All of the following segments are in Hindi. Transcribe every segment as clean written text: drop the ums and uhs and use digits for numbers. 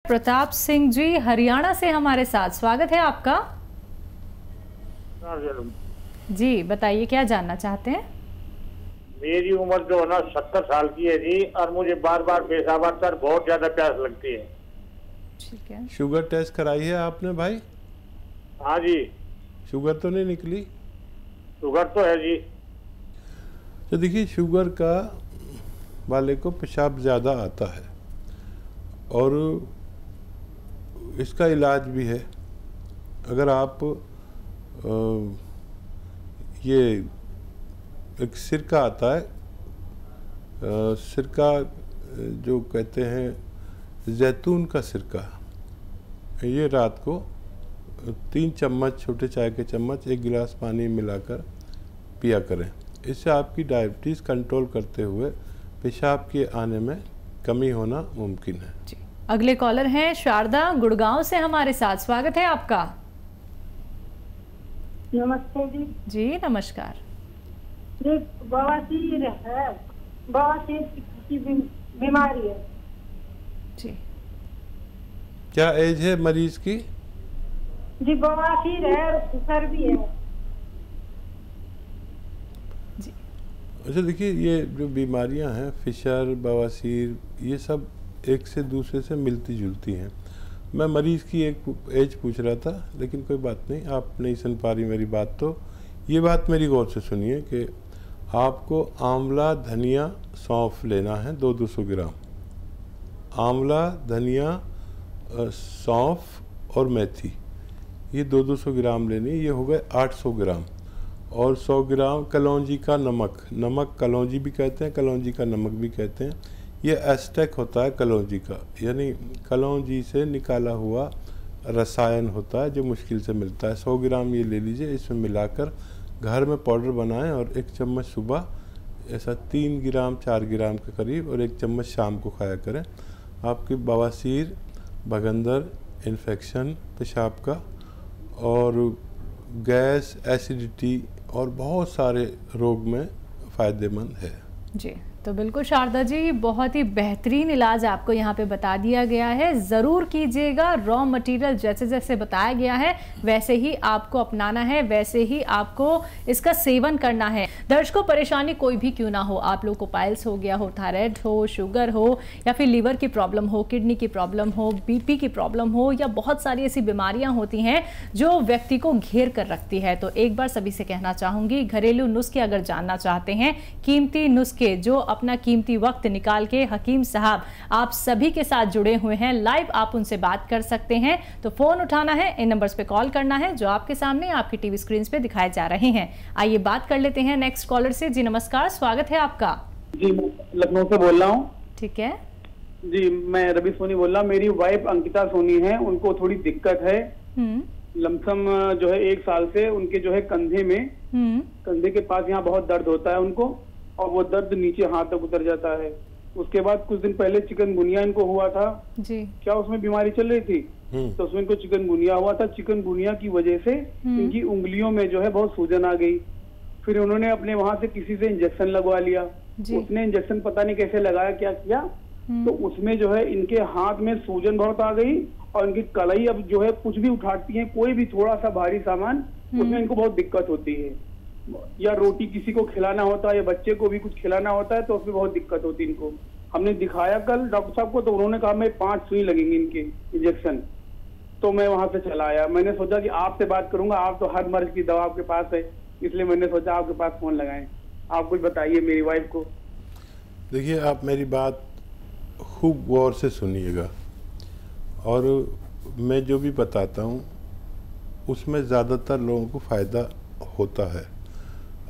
प्रताप सिंह जी हरियाणा से हमारे साथ, स्वागत है आपका। जी बताइए, क्या जानना चाहते हैं? मेरी उम्र जो है ना 70 साल की है जी, और मुझे बार बार पेशाब आता है, बहुत ज्यादा प्यास लगती है। ठीक है। शुगर टेस्ट कराई है आपने भाई? हाँ जी। शुगर तो नहीं निकली? शुगर तो है जी। तो देखिए, शुगर का वाले को पेशाब ज़्यादा आता है और इसका इलाज भी है। अगर आप ये एक सिरका आता है, सिरका जो कहते हैं जैतून का सिरका, ये रात को 3 चम्मच, छोटे चाय के चम्मच 1 गिलास पानी मिलाकर पिया करें। इससे आपकी डायबिटीज़ कंट्रोल करते हुए पेशाब के आने में कमी होना मुमकिन है। जी। अगले कॉलर हैं शारदा गुड़गांव से हमारे साथ, स्वागत है आपका। नमस्ते जी। जी नमस्कार। जी बवासीर है, बवासीर की बीमारी है जी। क्या एज है मरीज की? जी बवासीर है और शुगर भी है जी। अच्छा देखिए, ये जो बीमारियां हैं, फिशर, बवासीर, ये सब एक से दूसरे से मिलती जुलती हैं। मैं मरीज़ की एक एज पूछ रहा था, लेकिन कोई बात नहीं, आप नहीं सुन पा रही मेरी बात। तो ये बात मेरी गौर से सुनिए कि आपको आंवला, धनिया, सौंफ लेना है 200 ग्राम। आंवला, धनिया, सौंफ और मेथी, ये 200 ग्राम लेनी। ये हो गए 800 ग्राम। और 100 ग्राम कलौंजी का नमक, नमक कलौंजी भी कहते हैं, कलौंजी का नमक भी कहते हैं। ये एस्टेक होता है कलौंजी का, यानी कलौंजी से निकाला हुआ रसायन होता है जो मुश्किल से मिलता है। 100 ग्राम ये ले लीजिए, इसमें मिलाकर घर में पाउडर बनाएं और 1 चम्मच सुबह, ऐसा 3 ग्राम 4 ग्राम के करीब, और 1 चम्मच शाम को खाया करें। आपकी बवासीर, भगंदर, इन्फेक्शन पेशाब का, और गैस, एसिडिटी और बहुत सारे रोग में फ़ायदेमंद है। जी तो बिल्कुल शारदा जी, बहुत ही बेहतरीन इलाज आपको यहाँ पे बता दिया गया है। ज़रूर कीजिएगा। रॉ मटेरियल जैसे जैसे बताया गया है वैसे ही आपको अपनाना है, वैसे ही आपको इसका सेवन करना है। दर्शकों, परेशानी कोई भी क्यों ना हो, आप लोग को पाइल्स हो गया हो, थायराइड हो, शुगर हो, या फिर लीवर की प्रॉब्लम हो, किडनी की प्रॉब्लम हो, बीपी की प्रॉब्लम हो, या बहुत सारी ऐसी बीमारियाँ होती हैं जो व्यक्ति को घेर कर रखती है, तो एक बार सभी से कहना चाहूँगी, घरेलू नुस्खे अगर जानना चाहते हैं, कीमती नुस्खे जो अपना कीमती वक्त निकाल के हकीम साहब आप सभी के साथ जुड़े हुए हैं, लाइव आप उनसे बात कर सकते हैं। तो फोन उठाना है, इन नंबर्स पे कॉल करना है जो आपके सामने आपकी टीवी स्क्रीन पे दिखाए जा रहे हैं। आइए बात कर लेते हैं नेक्स्ट कॉलर से। जी नमस्कार, स्वागत है आपका। जी लखनऊ से बोल रहा हूँ। ठीक है जी, मैं रवि सोनी बोल रहा हूँ। मेरी वाइफ अंकिता सोनी है, उनको थोड़ी दिक्कत है। लमसम जो है 1 साल से उनके जो है कंधे में, कंधे के पास यहाँ बहुत दर्द होता है उनको, और वो दर्द नीचे हाथ तक उतर जाता है। उसके बाद कुछ दिन पहले चिकनगुनिया इनको हुआ था जी। क्या उसमें बीमारी चल रही थी, तो उसमें इनको चिकनगुनिया हुआ था। चिकनगुनिया की वजह से इनकी उंगलियों में जो है बहुत सूजन आ गई। फिर उन्होंने अपने वहां से किसी से इंजेक्शन लगवा लिया। उसने इंजेक्शन पता नहीं कैसे लगाया, क्या किया, तो उसमें जो है इनके हाथ में सूजन बहुत आ गई, और इनकी कलाई अब जो है कुछ भी उठाती है, कोई भी थोड़ा सा भारी सामान, उसमें इनको बहुत दिक्कत होती है। या रोटी किसी को खिलाना होता है, या बच्चे को भी कुछ खिलाना होता है, तो उसमें बहुत दिक्कत होती है इनको। हमने दिखाया कल डॉक्टर साहब को, तो उन्होंने कहा मैं 5 सुई लगेंगे इनके इंजेक्शन। तो मैं वहां से चला आया। मैंने सोचा कि आपसे बात करूंगा, आप तो हर मर्ज की दवा आपके पास है, इसलिए मैंने सोचा आपके पास फोन लगाएं। आप कुछ बताइए मेरी वाइफ को। देखिए, आप मेरी बात खूब गौर से सुनिएगा, और मैं जो भी बताता हूँ उसमें ज़्यादातर लोगों को फ़ायदा होता है।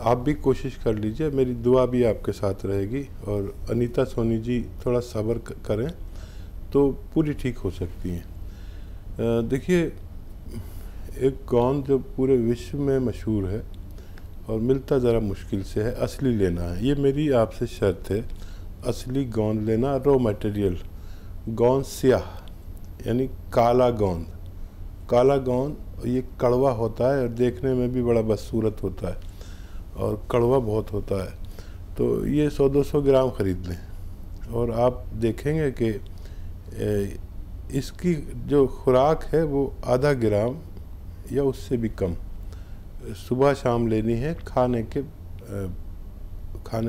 आप भी कोशिश कर लीजिए, मेरी दुआ भी आपके साथ रहेगी। और अनीता सोनी जी थोड़ा सब्र करें तो पूरी ठीक हो सकती हैं। देखिए, एक गोंद जो पूरे विश्व में मशहूर है और मिलता ज़रा मुश्किल से है, असली लेना है। ये मेरी आपसे शर्त है, असली गोंद लेना, रॉ मटेरियल। गोंद स्याह यानी काला गोंद, काला गोंद ये कड़वा होता है और देखने में भी बड़ा बदसूरत होता है और कड़वा बहुत होता है। तो ये 100-200 ग्राम ख़रीद लें, और आप देखेंगे कि इसकी जो खुराक है वो आधा ग्राम या उससे भी कम सुबह शाम लेनी है खाने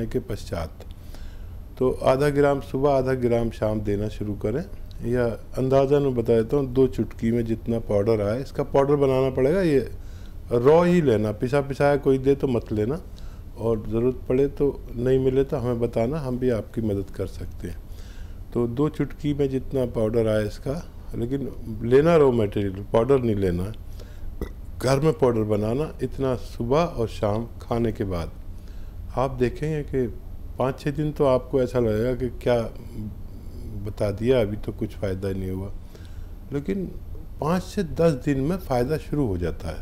के पश्चात। तो आधा ग्राम सुबह आधा ग्राम शाम देना शुरू करें, या अंदाज़ा मैं बता देता हूँ 2 चुटकी में जितना पाउडर आए। इसका पाउडर बनाना पड़ेगा, ये रॉ ही लेना, पिसाया कोई दे तो मत लेना, और ज़रूरत पड़े तो नहीं मिले तो हमें बताना, हम भी आपकी मदद कर सकते हैं। तो 2 चुटकी में जितना पाउडर आए इसका, लेकिन लेना रॉ मटेरियल, पाउडर नहीं लेना है, घर में पाउडर बनाना, इतना सुबह और शाम खाने के बाद। आप देखेंगे कि 5-6 दिन तो आपको ऐसा लगेगा कि क्या बता दिया, अभी तो कुछ फ़ायदा ही नहीं हुआ, लेकिन 5 से 10 दिन में फ़ायदा शुरू हो जाता है।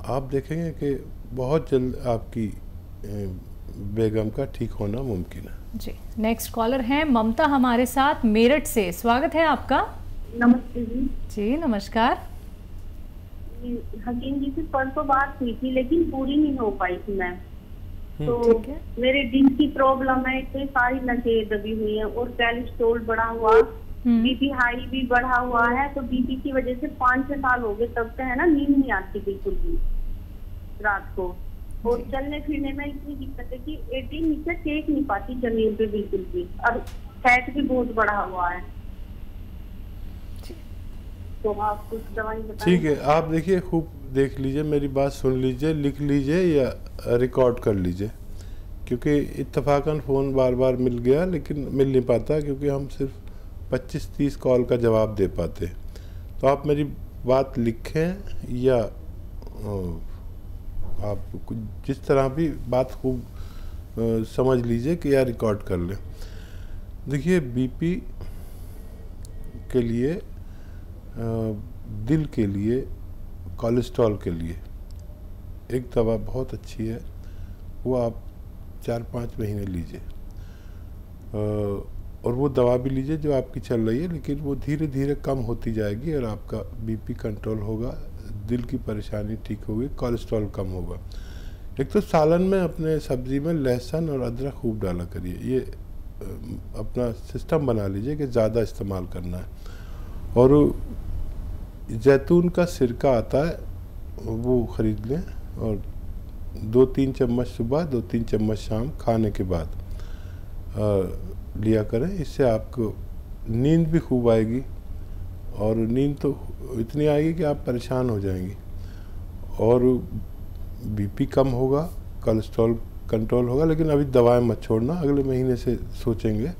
आप देखेंगे कि बहुत जल्द आपकी बेगम का ठीक होना मुमकिन है। जी, नेक्स्ट कॉलर हैं ममता हमारे साथ मेरठ से। स्वागत है आपका। नमस्ते जी। जी नमस्कार। हकीम जी से परसों बात हुई थी, लेकिन पूरी नहीं हो पाई थी मैं। तो मेरे दिल की प्रॉब्लम है, इतनी सारी नसें दबी हुई हैं और कोलेस्ट्रॉल बढ़ा हुआ, बीपी हाई भी बढ़ा हुआ है। तो बीपी की वजह से 5-6 साल हो गए तब से है ना, नींद नहीं आती बिल्कुल भी रात को, और चलने फिरने में इतनी दिक्कत है कि 18 नीचे टेक नहीं पाती जमीन पे बिल्कुल भी, और फैट भी बहुत बढ़ा हुआ है। तो आप कुछ दवाई बताएं। ठीक है, आप देखिए, खूब देख लीजिए, मेरी बात सुन लीजिए, लिख लीजिए या रिकॉर्ड कर लीजिए, क्योंकि इत्तफाकन फ़ोन बार बार मिल गया, लेकिन मिल नहीं पाता क्योंकि हम सिर्फ 25-30 कॉल का जवाब दे पाते। तो आप मेरी बात लिखें या आप जिस तरह भी बात खूब समझ लीजिए कि या रिकॉर्ड कर लें। देखिए, बीपी के लिए, दिल के लिए, कोलेस्ट्रॉल के लिए एक दवा बहुत अच्छी है, वो आप 4-5 महीने लीजिए, और वो दवा भी लीजिए जो आपकी चल रही है, लेकिन वो धीरे धीरे कम होती जाएगी और आपका बीपी कंट्रोल होगा, दिल की परेशानी ठीक होगी, कोलेस्ट्रॉल कम होगा। एक तो सालन में अपने सब्ज़ी में लहसुन और अदरक खूब डाला करिए, ये अपना सिस्टम बना लीजिए कि ज़्यादा इस्तेमाल करना है। और जैतून का सिरका आता है, वो ख़रीद लें, और 2-3 चम्मच सुबह, 2-3 चम्मच शाम खाने के बाद लिया करें। इससे आपको नींद भी खूब आएगी, और नींद तो इतनी आएगी कि आप परेशान हो जाएंगी, और बीपी कम होगा, कोलेस्ट्रॉल कंट्रोल होगा। लेकिन अभी दवाएं मत छोड़ना, अगले महीने से सोचेंगे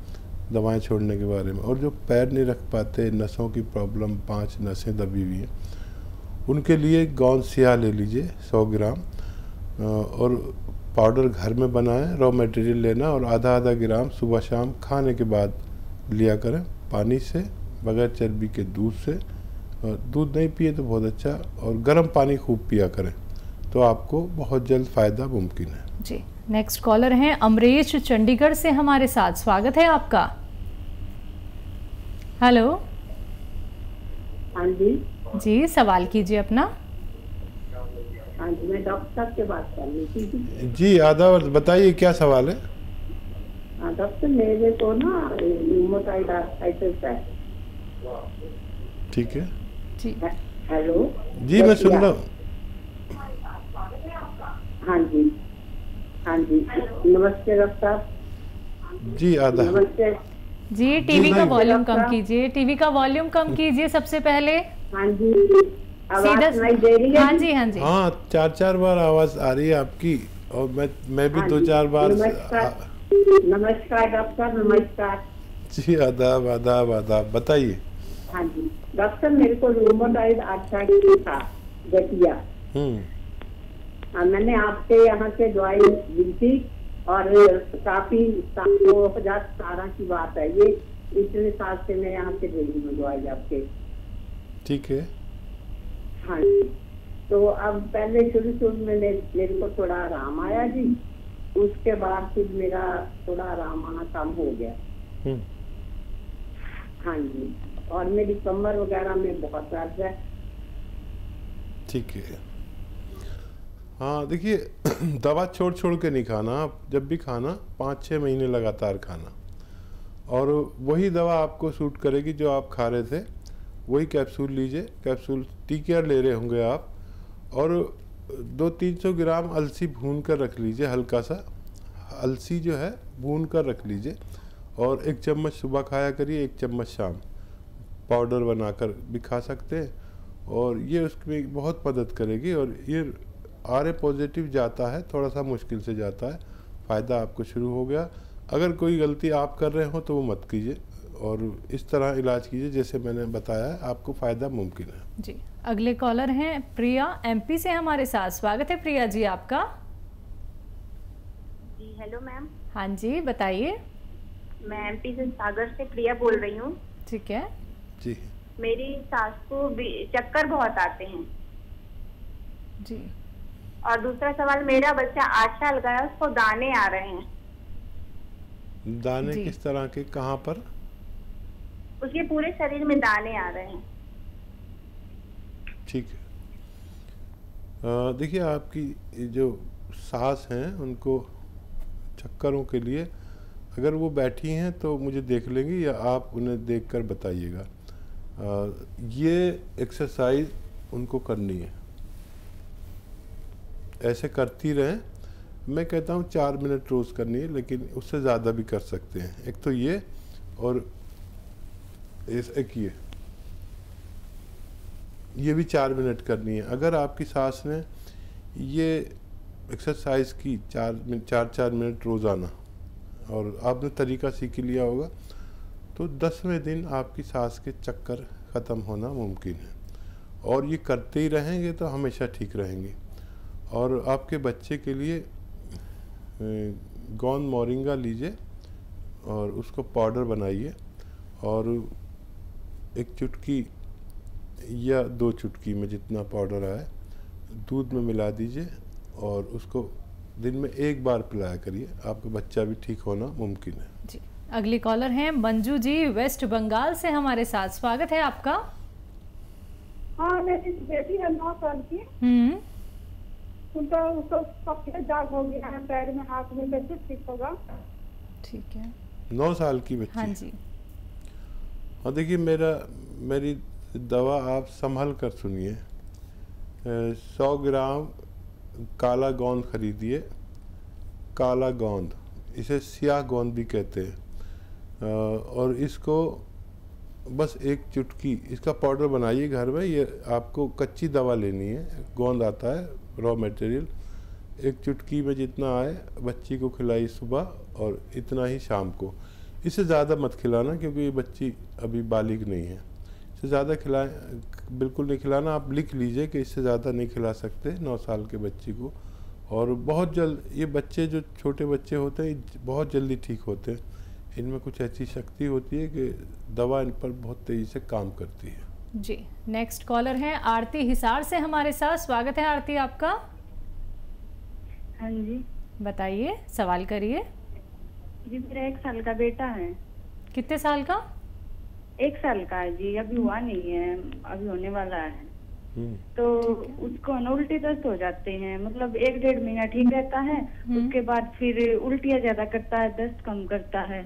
दवाएं छोड़ने के बारे में। और जो पैर नहीं रख पाते, नसों की प्रॉब्लम, 5 नसें दबी हुई हैं, उनके लिए गौंद सिया ले लीजिए 100 ग्राम, और पाउडर घर में बनाएं, रॉ मटेरियल लेना, और आधा ग्राम सुबह शाम खाने के बाद लिया करें, पानी से, बगैर चर्बी के दूध से। दूध नहीं पिए तो बहुत अच्छा, और गर्म पानी खूब पिया करें, तो आपको बहुत जल्द फ़ायदा मुमकिन है। जी, नेक्स्ट कॉलर हैं अमरीश चंडीगढ़ से हमारे साथ। स्वागत है आपका। हेलो। हाँ जी। जी, सवाल कीजिए अपना। हाँ जी, मैं डॉक्टर साहब से बात कर रही थी। जी, आधा बताइए क्या सवाल है। हाँ डॉक्टर, मेरे को ना रूमेटॉइड आर्थराइटिस है। ठीक है जी। हेलो जी, मैं सुन रहा हूँ। हाँ जी, हाँ जी, नमस्ते डॉक्टर साहब। जी, आधा। नमस्ते जी, टीवी का वॉल्यूम कम कीजिए, टीवी का वॉल्यूम कम कीजिए सबसे पहले। हाँ जी, आवाज सुनाई दे रही है? हाँ जी, हाँ जी। हाँ, 4-4 बार आवाज़ आ रही है आपकी, और मैं भी 2-4 बार। नमस्कार डॉक्टर, नमस्कार जी, आदाब आदाब आदाब, बताइए। हाँ जी डॉक्टर, मेरे को रूमेटॉइड आर्थराइटिस था, गठिया। मैंने आपके यहाँ से दवाई ली थी, और काफी 2017 की बात है ये, इतने साल से मैं यहाँ से ले रही हूँ दवाई आपके। ठीक है। हाँ जी, तो अब पहले शुरू में मेरे को थोड़ा आराम आया जी, उसके बाद फिर मेरा थोड़ा आराम आना कम हो गया। हाँ जी, और मेरी कमर वगैरह में बहुत दर्द है। ठीक है। हाँ, देखिए, दवा छोड़ के नहीं खाना, आप जब भी खाना 5-6 महीने लगातार खाना, और वही दवा आपको सूट करेगी जो आप खा रहे थे, वही कैप्सूल लीजिए। कैप्सूल टी-केयर ले रहे होंगे आप, और 200-300 ग्राम अलसी भून कर रख लीजिए। हल्का सा अलसी जो है भून कर रख लीजिए, और 1 चम्मच सुबह खाया करिए, 1 चम्मच शाम। पाउडर बनाकर भी खा सकते हैं, और ये उसमें बहुत मदद करेगी। और ये RA पॉजिटिव जाता है, थोड़ा सा मुश्किल से जाता है, फ़ायदा आपको शुरू हो गया। अगर कोई गलती आप कर रहे हो तो वो मत कीजिए, और इस तरह इलाज कीजिए जैसे मैंने बताया, आपको फ़ायदा मुमकिन है। जी, अगले कॉलर हैं प्रिया, MP से हमारे साथ। स्वागत है प्रिया जी आपका। जी हेलो मैम। हाँ जी, बताइए। मैं MP से सागर से प्रिया बोल रही हूँ। ठीक है जी। मेरी सास को चक्कर बहुत आते हैं जी। और दूसरा सवाल, मेरा बच्चा 8 साल का है, उसको दाने आ रहे हैं। दाने किस तरह के, कहाँ पर? उसके पूरे शरीर में दाने आ रहे हैं। ठीक है। देखिए, आपकी जो सास हैं उनको चक्करों के लिए अगर वो बैठी हैं तो मुझे देख लेंगी, या आप उन्हें देखकर बताइएगा। ये एक्सरसाइज उनको करनी है, ऐसे करती रहें। मैं कहता हूँ 4 मिनट रोज़ करनी है, लेकिन उससे ज़्यादा भी कर सकते हैं। एक तो ये, और एक ये भी 4 मिनट करनी है। अगर आपकी सास ने ये एक्सरसाइज की 4 मिनट रोज़ाना, और आपने तरीका सीख लिया होगा, तो 10वें दिन आपकी सास के चक्कर ख़त्म होना मुमकिन है। और ये करते ही रहेंगे तो हमेशा ठीक रहेंगे। और आपके बच्चे के लिए गोंद मोरिंगा लीजिए और उसको पाउडर बनाइए, और 1 चुटकी या 2 चुटकी में जितना पाउडर आए दूध में मिला दीजिए, और उसको दिन में 1 बार पिलाया करिए। आपका बच्चा भी ठीक होना मुमकिन है। जी, अगली कॉलर हैं मंजू जी, वेस्ट बंगाल से हमारे साथ। स्वागत है आपका। हाँ, मेरी बेटी है 9 साल की। उनका उसको सफेद दाग हो गया है पैर में, हाथ में, कैसे ठीक होगा? ठीक है। 9 साल की बच्ची? हाँ जी। और देखिए, मेरी दवा आप संभल कर सुनिए। 100 ग्राम काला गोंद खरीदिए। काला गोंद, इसे सियाह गोंद भी कहते हैं। और इसको बस 1 चुटकी इसका पाउडर बनाइए घर में। ये आपको कच्ची दवा लेनी है, गोंद आता है रॉ मटेरियल। 1 चुटकी में जितना आए बच्ची को खिलाई सुबह, और इतना ही शाम को। इससे ज़्यादा मत खिलाना, क्योंकि ये बच्ची अभी बालिग नहीं है। इससे ज़्यादा बिल्कुल नहीं खिलाना। आप लिख लीजिए कि इससे ज़्यादा नहीं खिला सकते 9 साल के बच्ची को। और बहुत जल्द ये बच्चे, जो छोटे बच्चे होते हैं, बहुत जल्दी ठीक होते हैं। इनमें कुछ ऐसी शक्ति होती है कि दवा इन पर बहुत तेज़ी से काम करती है। जी, नेक्स्ट कॉलर हैं आरती, हिसार से हमारे साथ। स्वागत है आरती आपका। हाँ जी, बताइए, सवाल करिए। जी मेरा 1 साल का बेटा है। कितने साल का? 1 साल का है जी, अभी हुआ नहीं है, अभी होने वाला है। तो उसको न उल्टी दस्त हो जाते हैं, मतलब 1-1.5 महीना ठीक रहता है, उसके बाद फिर उल्टियाँ ज्यादा करता है, दस्त कम करता है।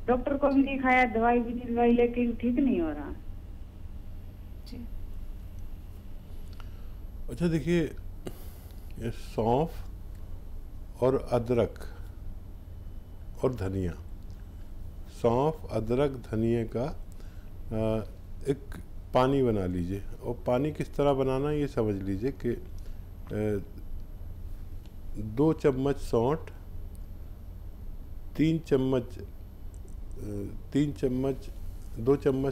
डॉक्टर को भी दिखाया, दवाई भी दिलवाई, लेकिन ठीक नहीं हो रहा। जी। अच्छा, देखिए, सौंफ और अदरक और धनिया, सौंफ, अदरक, धनिया का एक पानी बना लीजिए। और पानी किस तरह बनाना ये समझ लीजिए कि 2 चम्मच सौंठ, 2 चम्मच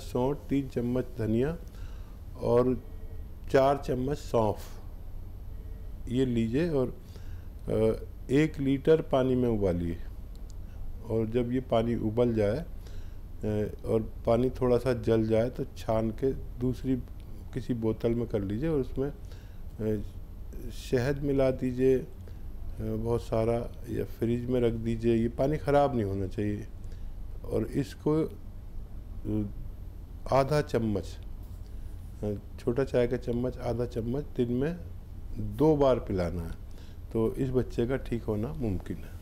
सौंठ, 3 चम्मच धनिया और 4 चम्मच सौंफ, ये लीजिए। और 1 लीटर पानी में उबालिए। और जब ये पानी उबल जाए और पानी थोड़ा सा जल जाए तो छान के दूसरी किसी बोतल में कर लीजिए, और उसमें शहद मिला दीजिए बहुत सारा, या फ्रिज में रख दीजिए। ये पानी ख़राब नहीं होना चाहिए। और इसको आधा चम्मच, छोटा चाय का चम्मच, आधा चम्मच दिन में 2 बार पिलाना है। तो इस बच्चे का ठीक होना मुमकिन है।